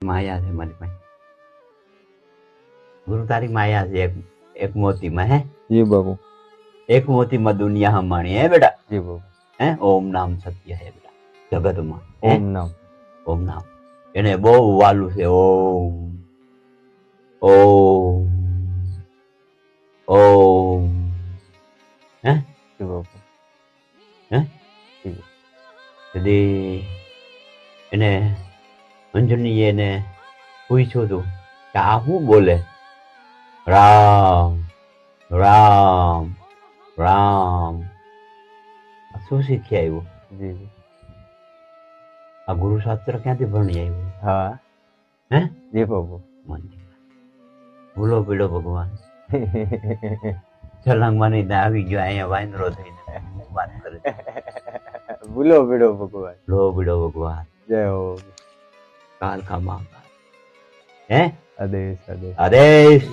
માયા છે મારી પાસે. ગુરુ તારી માયા છે એક મોતીમાં હે. જી બાબુ. એક મોતીમાં દુનિયા હમાણી હે બેટા. જી બાબુ. હે ઓમ નામ સત્ય હે બેટા જગતમાં. ઓમ નામ. ઓમ નામ એને બહુ વાલું છે. ઓમ ઓમ ઓમ હે. જી બાબુ. હે જી. તેથી એને અંજની એને પૂછ્યું હતું કે આ શું બોલે? રામ રામ રામ. શું શીખી આવ્યું? જી. આ ગુરુ શાસ્ત્ર ક્યાંથી ભણી આવ્યું? હા. હે જી બાબુ. ભૂલો પીડો ભગવાન. છલાંગમાં નહીં આવી ગયો અહીંયા વાંદરો થઈને વાત કરે. ભૂલો પીડો ભગવાન. ભૂલો પીડો ભગવાન. જય હો. કાલ કા મહાકાલ. હે આદેશ આદેશ આદેશ.